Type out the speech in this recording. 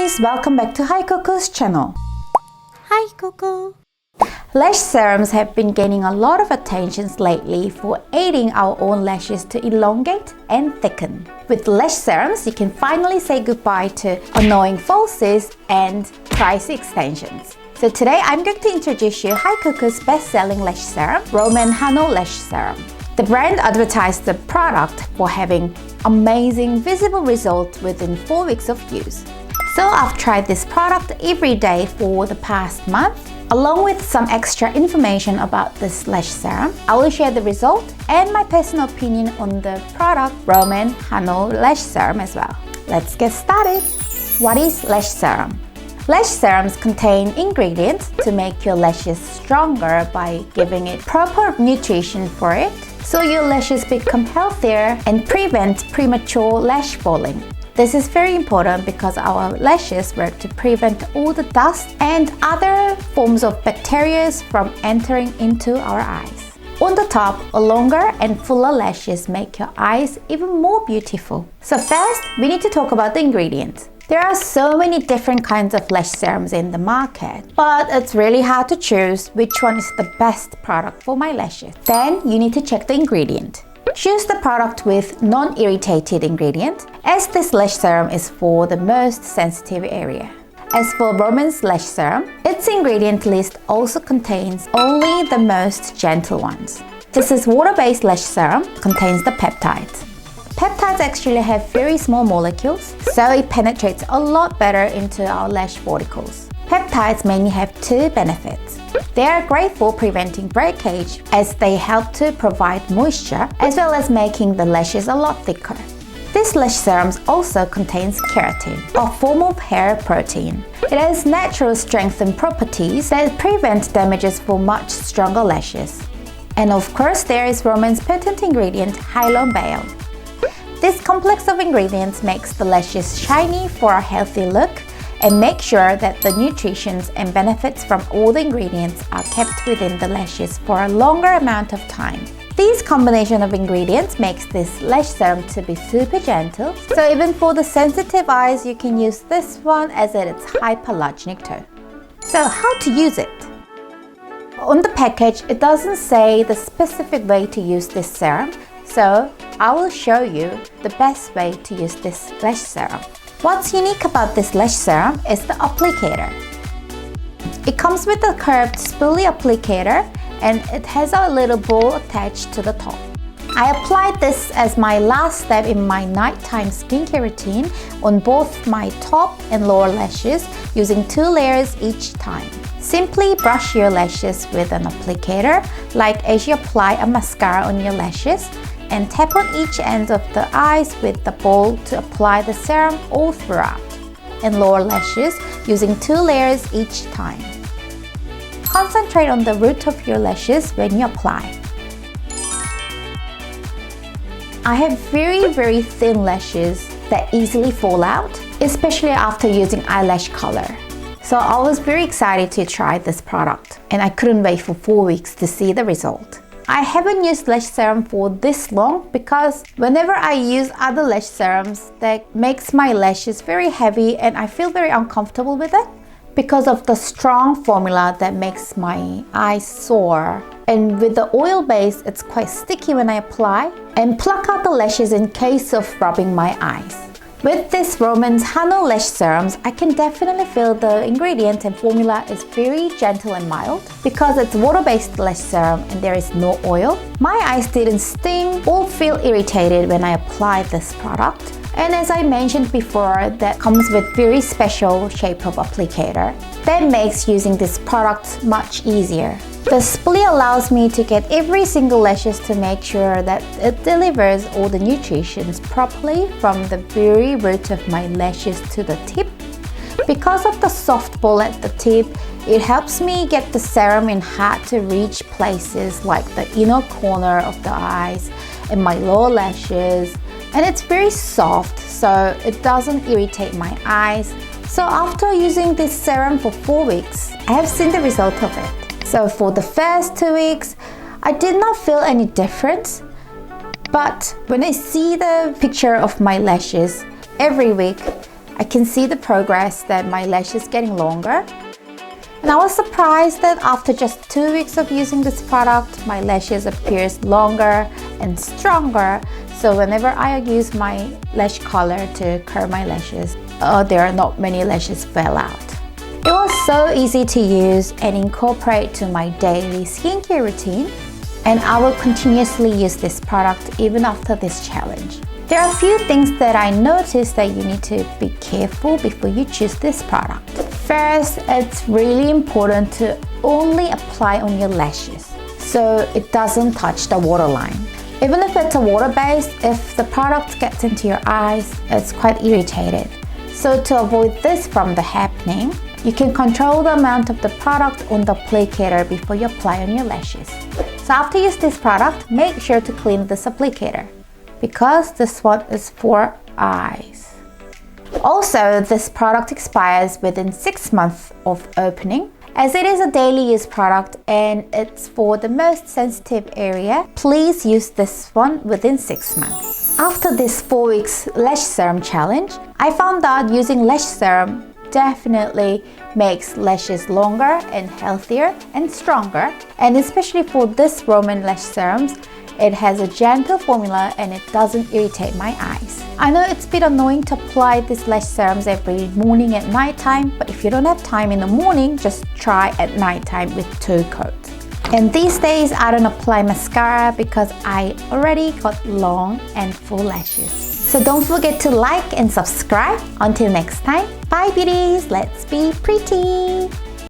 guys, welcome back to Hikoco's channel. Hikoco. Lash serums have been gaining a lot of attention lately for aiding our own lashes to elongate and thicken. With lash serums, you can finally say goodbye to annoying falsies and pricey extensions. So today I'm going to introduce you Hikoco's best-selling lash serum, Rom&nd Lash Serum. The brand advertised the product for having amazing visible results within 4 weeks of use. So I've tried this product every day for the past month. Along with some extra information about this lash serum, I will share the result and my personal opinion on the product Rom&nd Lash Serum as well. Let's get started. What is lash serum? Lash serums contain ingredients to make your lashes stronger by giving it proper nutrition for it, so your lashes become healthier and prevent premature lash falling. This is very important because our lashes work to prevent all the dust and other forms of bacteria from entering into our eyes. On the top, longer and fuller lashes make your eyes even more beautiful. So first, we need to talk about the ingredients. There are so many different kinds of lash serums in the market, but it's really hard to choose which one is the best product for my lashes. Then you need to check the ingredient. Choose the product with non-irritated ingredients, as this lash serum is for the most sensitive area. As for Rom&nd Lash Serum, its ingredient list also contains only the most gentle ones. This is water-based lash serum, contains the peptides. Peptides actually have very small molecules, so it penetrates a lot better into our lash follicles. Peptides mainly have two benefits. They are great for preventing breakage as they help to provide moisture as well as making the lashes a lot thicker. This lash serum also contains keratin, a form of hair protein. It has natural strength and properties that prevent damages for much stronger lashes. And of course, there is Rom&nd's patent ingredient, elongating. This complex of ingredients makes the lashes shiny for a healthy look and make sure that the nutrition and benefits from all the ingredients are kept within the lashes for a longer amount of time. This combination of ingredients makes this lash serum to be super gentle, so even for the sensitive eyes you can use this one as it's hypoallergenic too. So how to use it? On the package it doesn't say the specific way to use this serum, so I will show you the best way to use this lash serum. What's unique about this lash serum is the applicator. It comes with a curved spoolie applicator and it has a little ball attached to the top. I applied this as my last step in my nighttime skincare routine on both my top and lower lashes using 2 layers each time. Simply brush your lashes with an applicator like as you apply a mascara on your lashes, and tap on each end of the eyes with the ball to apply the serum all throughout, and lower lashes using 2 layers each time. Concentrate on the root of your lashes when you apply. I have very thin lashes that easily fall out, especially after using eyelash color. So I was very excited to try this product and I couldn't wait for 4 weeks to see the result. I haven't used lash serum for this long because whenever I use other lash serums, that makes my lashes very heavy and I feel very uncomfortable with it because of the strong formula that makes my eyes sore. And with the oil base, it's quite sticky when I apply and pluck out the lashes in case of rubbing my eyes. With this Rom&nd Lash Serums, I can definitely feel the ingredient and formula is very gentle and mild. Because it's water-based lash serum and there is no oil, my eyes didn't sting or feel irritated when I applied this product. And as I mentioned before, that comes with very special shape of applicator that makes using this product much easier. The spoolie allows me to get every single lashes to make sure that it delivers all the nutrition properly from the very root of my lashes to the tip. Because of the soft ball at the tip, it helps me get the serum in hard to reach places like the inner corner of the eyes and my lower lashes. And it's very soft, so it doesn't irritate my eyes. So after using this serum for 4 weeks, I have seen the result of it. So for the first 2 weeks, I did not feel any difference. But when I see the picture of my lashes every week, I can see the progress that my lash is getting longer. And I was surprised that after just 2 weeks of using this product, my lashes appears longer and stronger. So whenever I use my lash color to curl my lashes, there are not many lashes fell out. It was so easy to use and incorporate to my daily skincare routine. And I will continuously use this product even after this challenge. There are a few things that I noticed that you need to be careful before you choose this product. First, it's really important to only apply on your lashes so it doesn't touch the waterline. Even if it's a water-based, if the product gets into your eyes, it's quite irritated. So to avoid this from the happening, you can control the amount of the product on the applicator before you apply on your lashes. So after you use this product, make sure to clean this applicator because this one is for eyes. Also, this product expires within 6 months of opening. As it is a daily use product and it's for the most sensitive area, please use this one within 6 months. After this 4 weeks lash serum challenge, I found that using lash serum definitely makes lashes longer and healthier and stronger. And especially for this Rom&nd lash serums, it has a gentle formula and it doesn't irritate my eyes. I know it's a bit annoying to apply these lash serums every morning and nighttime, but if you don't have time in the morning, just try at nighttime with 2 coats. And these days I don't apply mascara because I already got long and full lashes. So don't forget to like and subscribe. Until next time, bye beauties, let's be pretty!